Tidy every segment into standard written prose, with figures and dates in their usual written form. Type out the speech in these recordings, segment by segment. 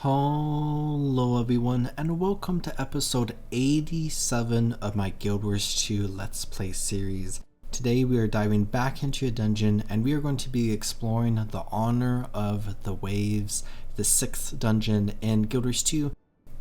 Hello everyone and welcome to episode 87 of my Guild Wars 2 Let's Play series. Today we are diving back into a dungeon and we are going to be exploring the Honor of the Waves, the 6th dungeon in Guild Wars 2.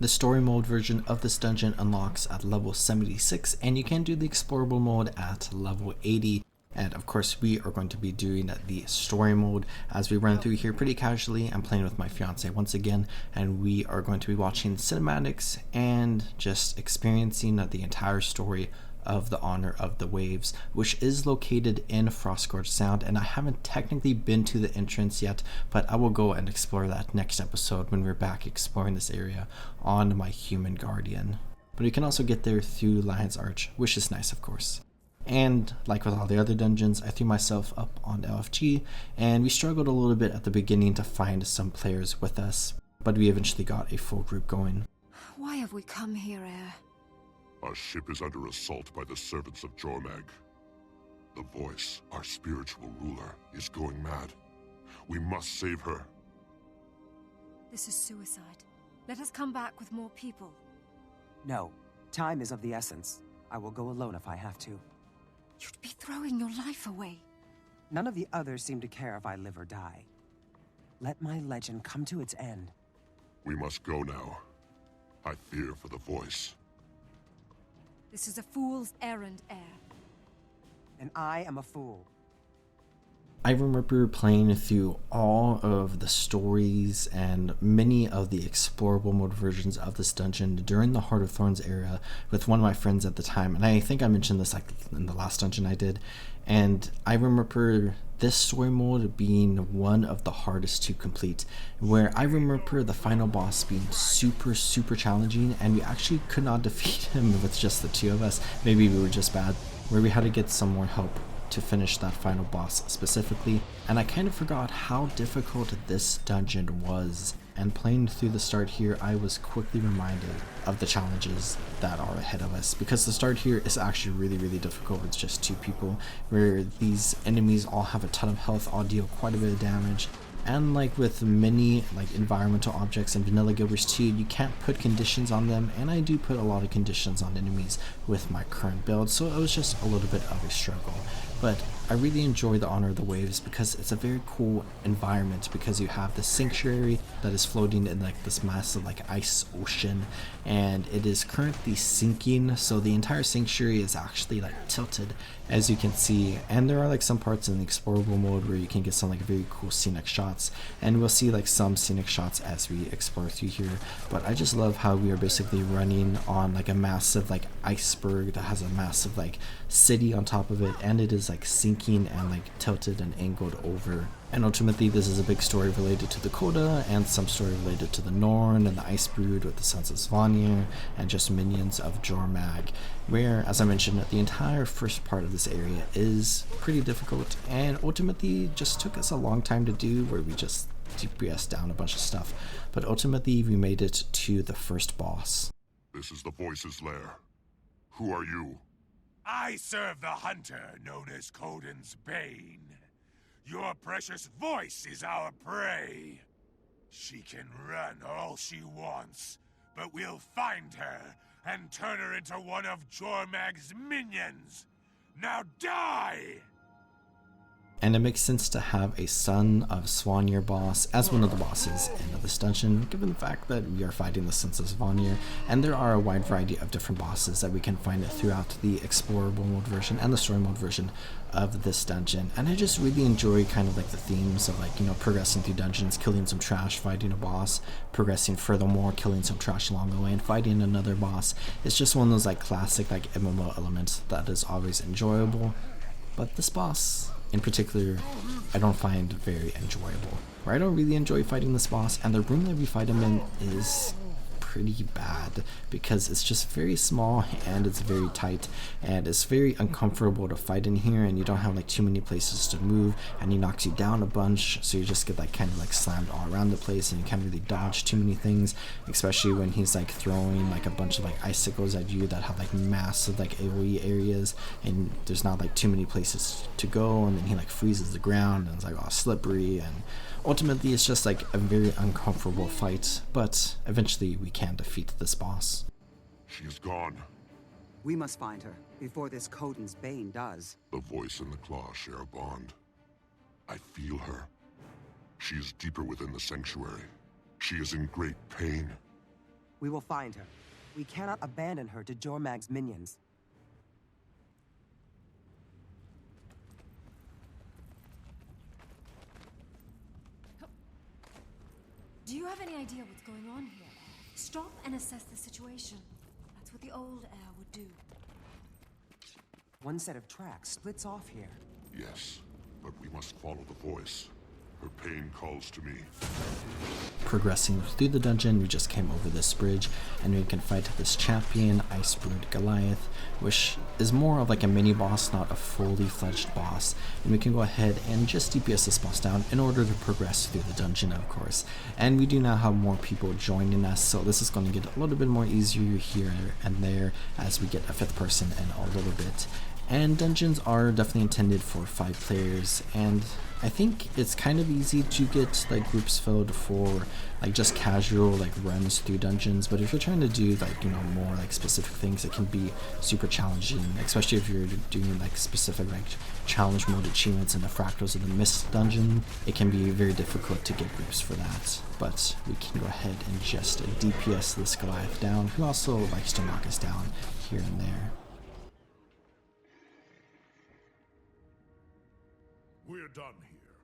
The story mode version of this dungeon unlocks at level 76 and you can do the explorable mode at level 80. And of course we are going to be doing the story mode as we run through here pretty casually. I'm playing with my fiance once again and we are going to be watching cinematics and just experiencing the entire story of the Honor of the Waves, which is located in Frostgorge Sound, and I haven't technically been to the entrance yet, but I will go and explore that next episode when we're back exploring this area on my human guardian. But you can also get there through Lion's Arch, which is nice of course. And like with all the other dungeons, I threw myself up on LFG and we struggled a little bit at the beginning to find some players with us, but we eventually got a full group going. Why have we come here, Heir? Our ship is under assault by the servants of Jormag. The voice, our spiritual ruler, is going mad. We must save her. This is suicide. Let us come back with more people. No. Time is of the essence. I will go alone if I have to. You'd be throwing your life away. None of the others seem to care if I live or die. Let my legend come to its end. We must go now. I fear for the voice. This is a fool's errand, Heir. And I am a fool. I remember playing through all of the stories and many of the explorable mode versions of this dungeon during the Heart of Thorns era with one of my friends at the time, and I think I mentioned this like in the last dungeon I did, and I remember this story mode being one of the hardest to complete, where I remember the final boss being super challenging and we actually could not defeat him with just the two of us. Maybe we were just bad, where we had to get some more help to finish that final boss specifically, and I kind of forgot how difficult this dungeon was, and playing through the start here I was quickly reminded of the challenges that are ahead of us, because the start here is actually really difficult. It's just two people where these enemies all have a ton of health, all deal quite a bit of damage. And like with many environmental objects in vanilla Guild Wars 2, you can't put conditions on them, and I do put a lot of conditions on enemies with my current build, so it was just a little bit of a struggle. But I really enjoy the Honor of the Waves because it's a very cool environment, because you have the sanctuary that is floating in this massive ice ocean, and it is currently sinking, so the entire sanctuary is actually tilted, as you can see, and there are some parts in the explorable mode where you can get some very cool scenic shots, and we'll see some scenic shots as we explore through here. But I just love how we are basically running on a massive iceberg that has a massive city on top of it, and it is sinking and tilted and angled over. And ultimately this is a big story related to the Kodan and some story related to the Norn and the Icebrood with the Sons of Svanir and just minions of Jormag, where, as I mentioned, the entire first part of this area is pretty difficult and ultimately just took us a long time to do, where we just DPS down a bunch of stuff, but ultimately we made it to the first boss. This is the voice's lair. Who are you? I serve the hunter known as Kodan's Bane. Your precious voice is our prey. She can run all she wants, but we'll find her and turn her into one of Jormag's minions. Now die! And it makes sense to have a Son of Svanir boss as one of the bosses in this dungeon, given the fact that we are fighting the Sons of Svanir, and there are a wide variety of different bosses that we can find throughout the explorable mode version and the story mode version of this dungeon. And I just really enjoy the themes of progressing through dungeons, killing some trash, fighting a boss, progressing furthermore, killing some trash along the way, and fighting another boss. It's just one of those classic MMO elements that is always enjoyable. But this boss in particular I don't find very enjoyable, or I don't really enjoy fighting this boss, and the room that we fight him in is pretty bad because it's just very small and it's very tight and it's very uncomfortable to fight in here, and you don't have like too many places to move, and he knocks you down a bunch, so you just get like kind of like slammed all around the place, and you can't really dodge too many things, especially when he's like throwing like a bunch of like icicles at you that have like massive like AoE areas, and there's not like too many places to go, and then he like freezes the ground and it's like all slippery, and ultimately it's just like a very uncomfortable fight, but eventually we can defeat this boss. She is gone. We must find her before this Kodan's Bane does. The voice and the claw share a bond. I feel her. She is deeper within the sanctuary. She is in great pain. We will find her. We cannot abandon her to Jormag's minions. Do you have any idea what's going on here? Stop and assess the situation. That's what the old heir would do. One set of tracks splits off here. Yes, but we must follow the voice. Her pain calls to me. Progressing through the dungeon, we just came over this bridge, and we can fight this champion, Icebrood Goliath, which is more of like a mini boss, not a fully fledged boss. And we can go ahead and just DPS this boss down in order to progress through the dungeon, of course. And we do now have more people joining us, so this is going to get a little bit more easier here and there as we get a 5th person in a little bit. And dungeons are definitely intended for 5 players, and I think it's kind of easy to get like groups filled for like just casual like runs through dungeons, but if you're trying to do like, you know, more like specific things, it can be super challenging, especially if you're doing like specific like challenge mode achievements in the Fractals of the Mist dungeon. It can be very difficult to get groups for that, but we can go ahead and just DPS this Goliath down, who also likes to knock us down here and there. We're done here.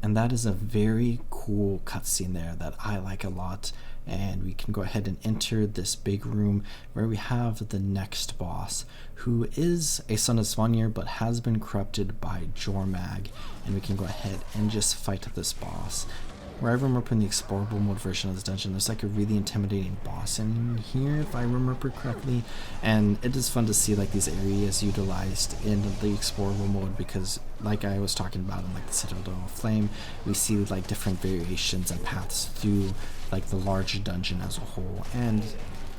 And that is a very cool cutscene there that I like a lot. And we can go ahead and enter this big room where we have the next boss, who is a Son of Svanir but has been corrupted by Jormag. And we can go ahead and just fight this boss. Where I remember in the explorable mode version of this dungeon, there's like a really intimidating boss in here, if I remember correctly, and it is fun to see like these areas utilized in the explorable mode, because like I was talking about in like the Citadel of Flame, we see like different variations and paths through like the larger dungeon as a whole, and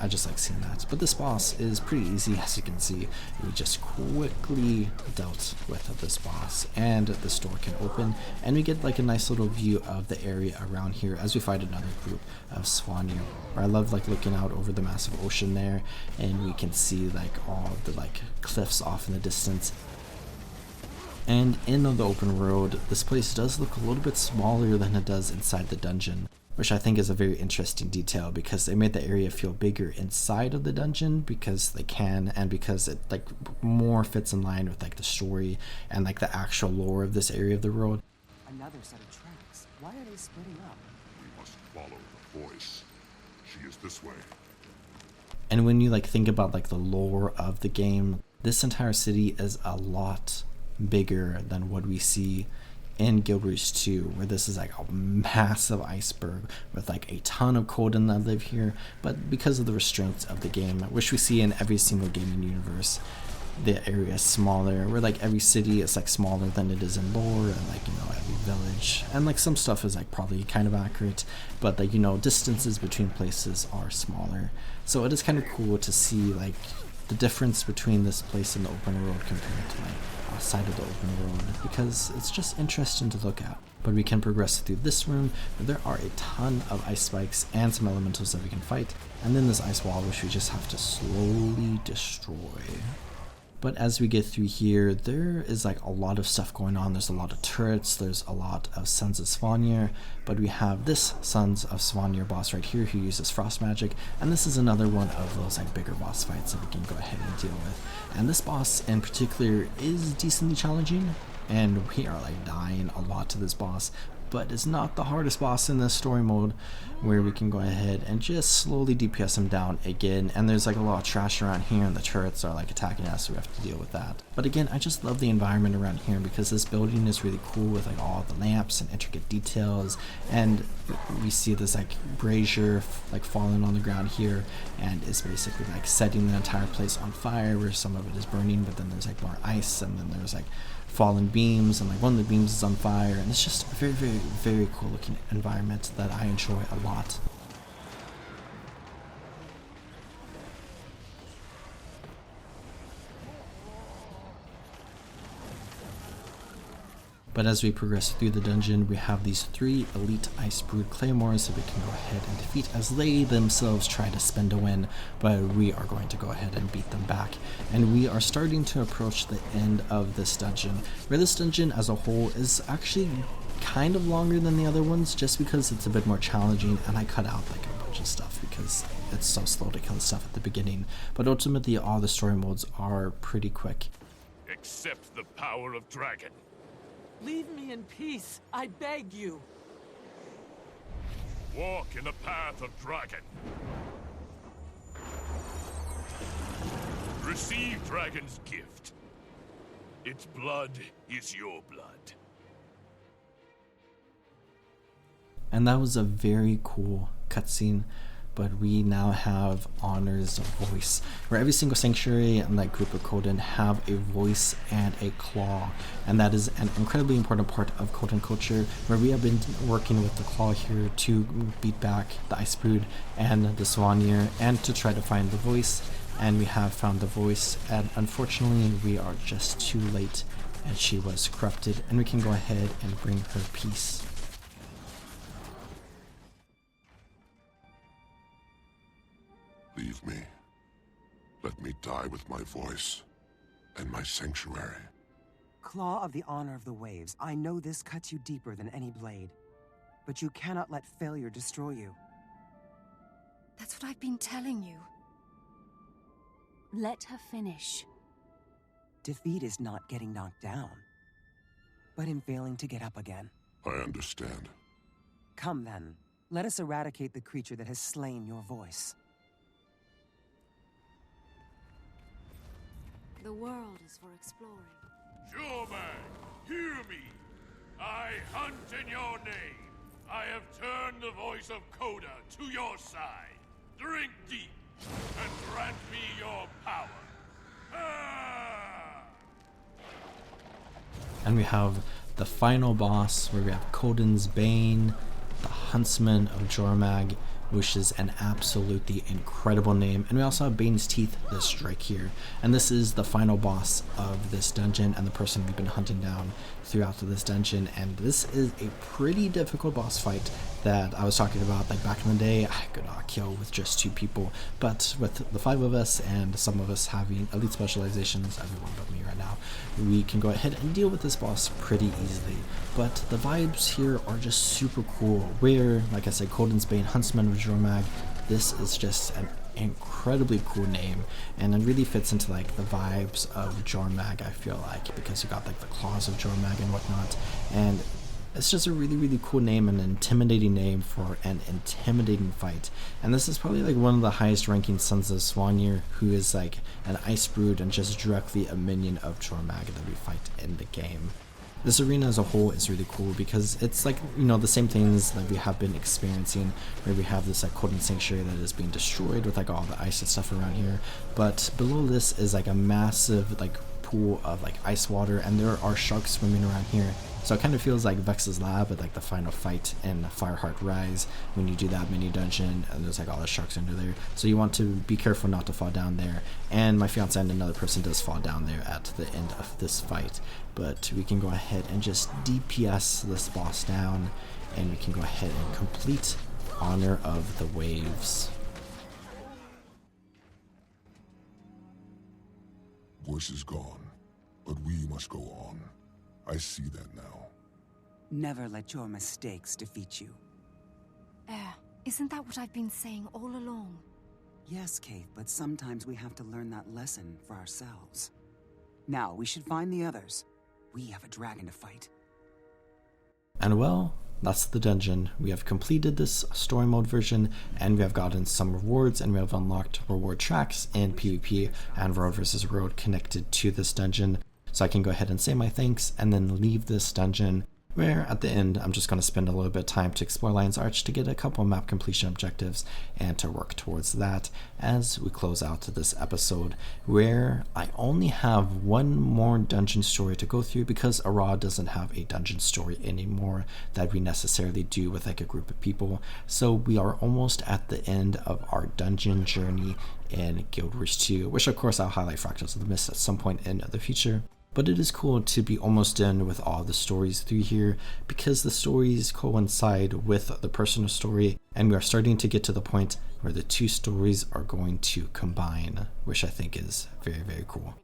I just like seeing that. But this boss is pretty easy, as you can see. We just quickly dealt with this boss, and this door can open, and we get like a nice little view of the area around here as we fight another group of Svanir. Where I love like looking out over the massive ocean there, and we can see like all the like cliffs off in the distance. And in the open road, this place does look a little bit smaller than it does inside the dungeon, which I think is a very interesting detail, because they made the area feel bigger inside of the dungeon because they can, and because it like more fits in line with like the story and like the actual lore of this area of the world. Another set of tracks. Why are they splitting up? We must follow the voice. She is this way. And when you like think about like the lore of the game, this entire city is a lot bigger than what we see in Guildbridge 2, where this is like a massive iceberg with like a ton of Kodan that live here, but because of the restraints of the game, which we see in every single gaming universe, the area is smaller, where like every city is like smaller than it is in lore, and like, you know, every village, and like some stuff is like probably kind of accurate, but like, you know, distances between places are smaller. So it is kind of cool to see like the difference between this place and the open world compared to like outside of the open world, because it's just interesting to look at. But we can progress through this room where there are a ton of ice spikes and some elementals that we can fight, and then this ice wall which we just have to slowly destroy. But as we get through here, there is like a lot of stuff going on. There's a lot of turrets, there's a lot of Sons of Svanir, but we have this Sons of Svanir boss right here who uses frost magic, and this is another one of those like bigger boss fights that we can go ahead and deal with. And this boss in particular is decently challenging, and we are like dying a lot to this boss, but it's not the hardest boss in this story mode, where we can go ahead and just slowly DPS him down again. And there's like a lot of trash around here, and the turrets are like attacking us, so we have to deal with that. But again, I just love the environment around here because this building is really cool with like all the lamps and intricate details. And we see this like brazier like falling on the ground here, and it's basically like setting the entire place on fire, where some of it is burning, but then there's like more ice, and then there's like fallen beams, and like one of the beams is on fire, and it's just a very, very, very cool looking environment that I enjoy a lot. But as we progress through the dungeon, we have these 3 elite Icebrood claymores that we can go ahead and defeat as they themselves try to spend a win, but we are going to go ahead and beat them back. And we are starting to approach the end of this dungeon, where this dungeon as a whole is actually kind of longer than the other ones, just because it's a bit more challenging, and I cut out like a bunch of stuff because it's so slow to kill the stuff at the beginning. But ultimately, all the story modes are pretty quick. Accept the power of dragon. Leave me in peace, I beg you. Walk in the path of dragon. Receive dragon's gift. Its blood is your blood. And that was a very cool cutscene. But we now have honors of voice, where every single sanctuary and that group of Kodan have a voice and a claw, and that is an incredibly important part of Kodan culture, where we have been working with the claw here to beat back the Icebrood and the Svanir, and to try to find the voice. And we have found the voice, and unfortunately we are just too late, and she was corrupted, and we can go ahead and bring her peace. Leave me. Let me die with my voice and my sanctuary. Claw of the Honor of the Waves, I know this cuts you deeper than any blade. But you cannot let failure destroy you. That's what I've been telling you. Let her finish. Defeat is not getting knocked down, but in failing to get up again. I understand. Come then, let us eradicate the creature that has slain your voice. The world is for exploring. Jormag, hear me! I hunt in your name. I have turned the voice of Kodan to your side. Drink deep, and grant me your power. Ah! And we have the final boss, where we have Kodan's Bane, the Huntsman of Jormag, which is an absolutely incredible name. And we also have Bane's Teeth, the strike here. And this is the final boss of this dungeon, and the person we've been hunting down throughout this dungeon. And this is a pretty difficult boss fight that I was talking about, like back in the day. I could not kill with just 2 people, but with the 5 of us and some of us having elite specializations, everyone but me right now, we can go ahead and deal with this boss pretty easily. But the vibes here are just super cool, where, like I said, Kodan's Bane, Huntsman of Jormag, this is just an incredibly cool name, and it really fits into like the vibes of Jormag, I feel like, because you got like the claws of Jormag and whatnot. And it's just a really, really cool name, and an intimidating name for an intimidating fight. And this is probably like one of the highest ranking Sons of Svanir, who is like an Icebrood and just directly a minion of Jormag that we fight in the game. This arena as a whole is really cool because it's like, you know, the same things that we have been experiencing, where we have this like Kodan sanctuary that is being destroyed with like all the ice and stuff around here. But below this is like a massive like pool of like ice water, and there are sharks swimming around here. So it kind of feels like Vex's Lab at like the final fight in Fireheart Rise, when you do that mini dungeon and there's like all the sharks under there. So you want to be careful not to fall down there. And my fiance and another person does fall down there at the end of this fight. But we can go ahead and just DPS this boss down, and we can go ahead and complete Honor of the Waves. Voice is gone, but we must go on. I see that now. Never let your mistakes defeat you. Isn't that what I've been saying all along? Yes, Kate, but sometimes we have to learn that lesson for ourselves. Now, we should find the others. We have a dragon to fight. And well, that's the dungeon. We have completed this story mode version, and we have gotten some rewards, and we have unlocked reward tracks in PvP and road versus road connected to this dungeon. So I can go ahead and say my thanks and then leave this dungeon, where at the end I'm just going to spend a little bit of time to explore Lion's Arch to get a couple map completion objectives and to work towards that as we close out this episode, where I only have one more dungeon story to go through because Arad doesn't have a dungeon story anymore that we necessarily do with like a group of people. So we are almost at the end of our dungeon journey in Guild Wars 2, which of course I'll highlight Fractals of the Mist at some point in the future. But it is cool to be almost done with all the stories through here because the stories coincide with the personal story, and we are starting to get to the point where the two stories are going to combine, which I think is very, very cool.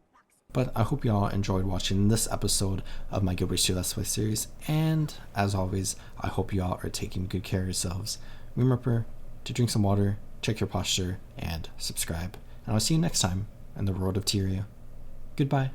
But I hope you all enjoyed watching this episode of my Guild Wars 2 Let's Play series, and as always, I hope you all are taking good care of yourselves. Remember to drink some water, check your posture, and subscribe. And I'll see you next time in the Road of Tyria. Goodbye.